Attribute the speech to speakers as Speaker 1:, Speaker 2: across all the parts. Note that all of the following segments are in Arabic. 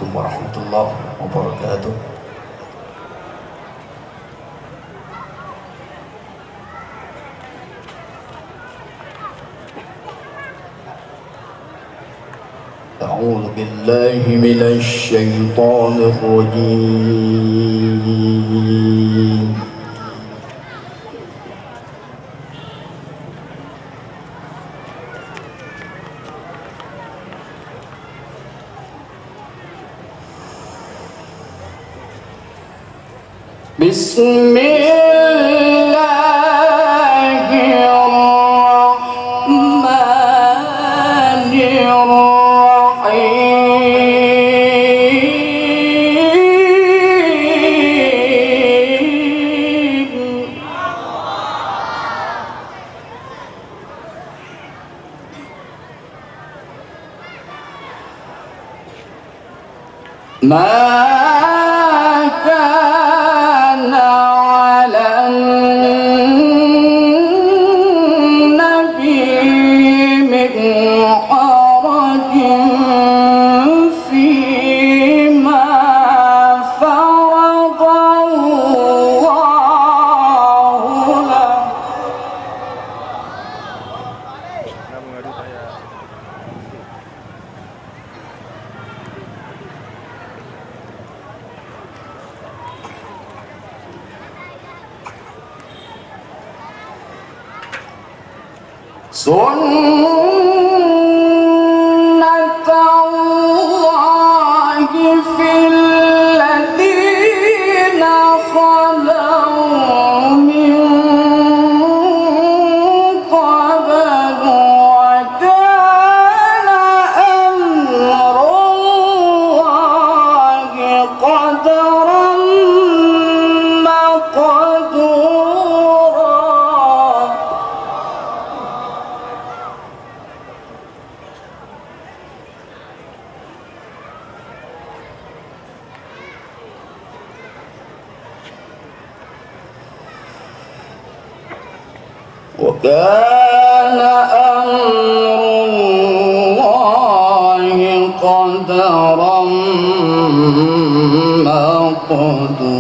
Speaker 1: عليكم ورحمة الله وبركاته. أعوذ بالله من الشيطان الرجيم. بسم الله الرحمن الرحيم. ما كان على النبي من حرج فيما فرض الله له. سنة الله في الذين خلوا من قبل وكان أمر الله قدرا مقدورا. وكان أمر الله قدرا مقدورا.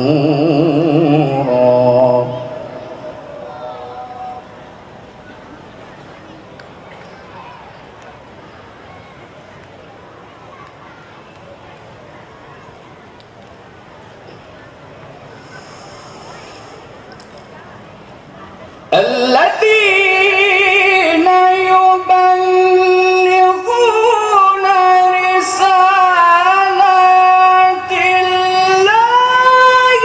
Speaker 1: الذين يبلغون رسالات الله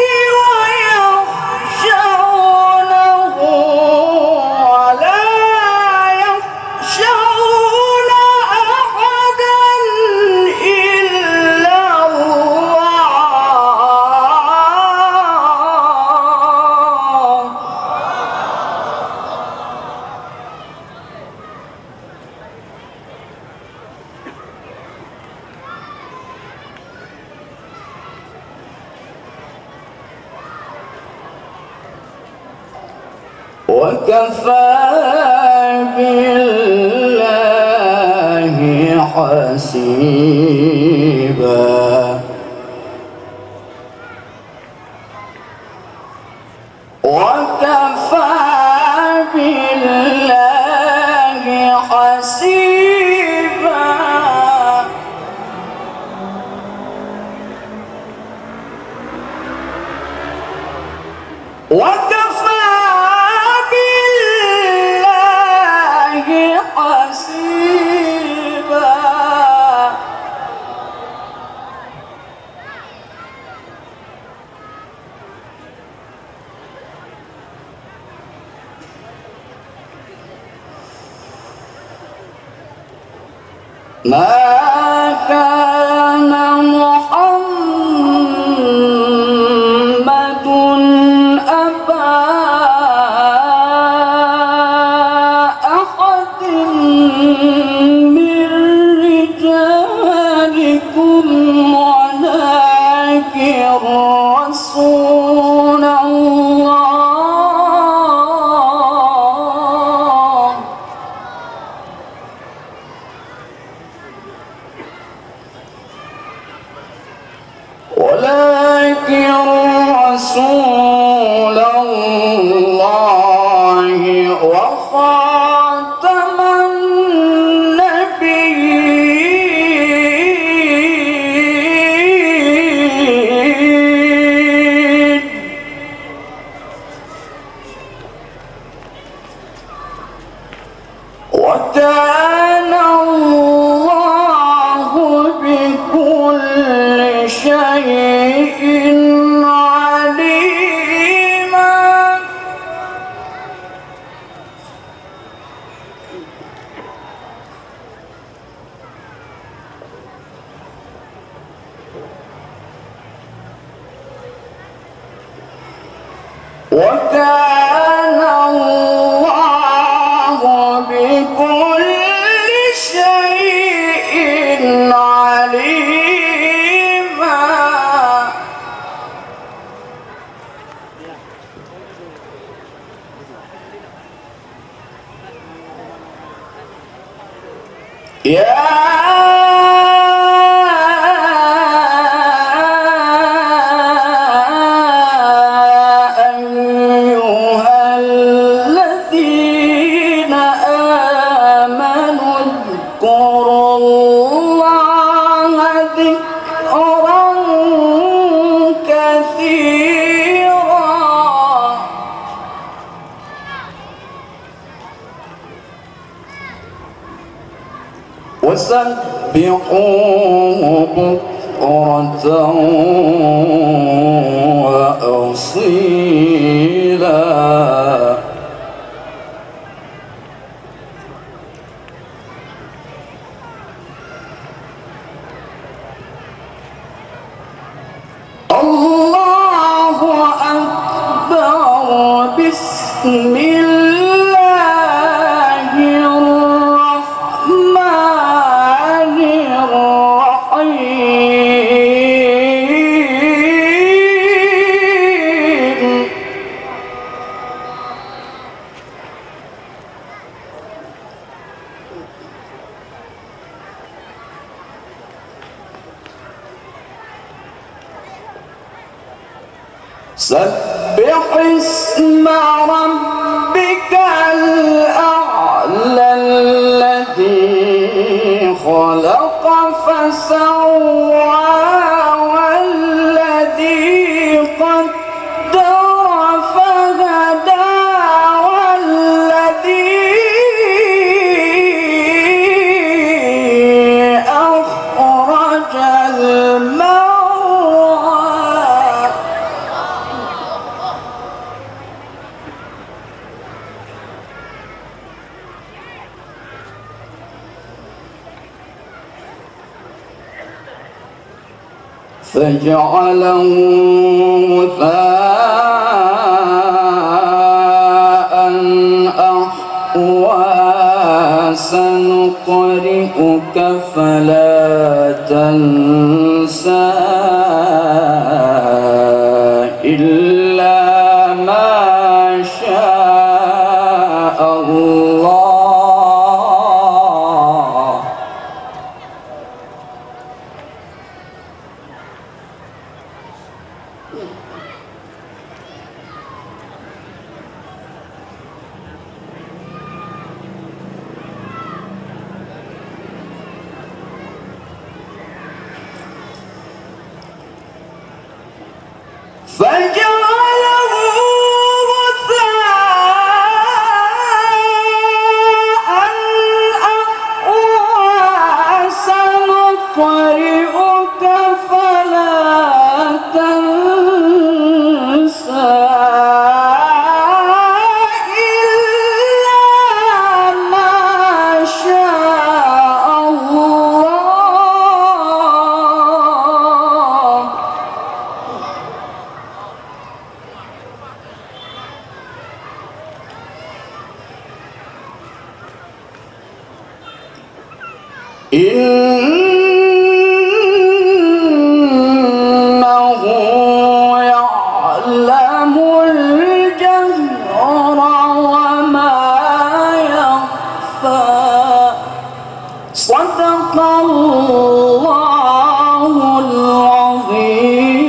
Speaker 1: ويخشونه ولا يخشون أحدا إلا الله. وكفى بالله حسيبا. وكفى بالله حسيبا. وكفى بالله حسيبا. ما كان محمد أبا أحد من رجالكم ولكن رسول الله رسول الله وخاتم النبيين وكان الله بكل شيء عليما وكان الله بكل شيء عليما يا أيها الذين آمنوا اذكروا الله ذكرا كثيرا وسبحوه بكرة وأصيلا الله أكبر بسم الله الرحمن الرحيم سبح اسم ربك الأعلى الذي خلق فسوى والذي قدر فهدى والذي أخرج المرعى فجعله غثاء أحوى سنقرئك فلا تنسى إلا ما شاء الله فجعله غثاء أحوى سنقرئك فلا تنسى إلا ما شاء الله إنه يعلم الجهر وما يخفى صدق الله العظيم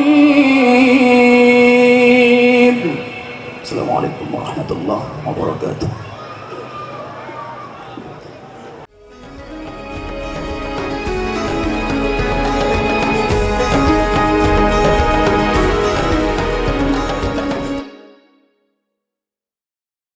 Speaker 2: আসসালামু আলাইকুম ওয়া রাহমাতুল্লাহ ওয়া বারাকাতুহু।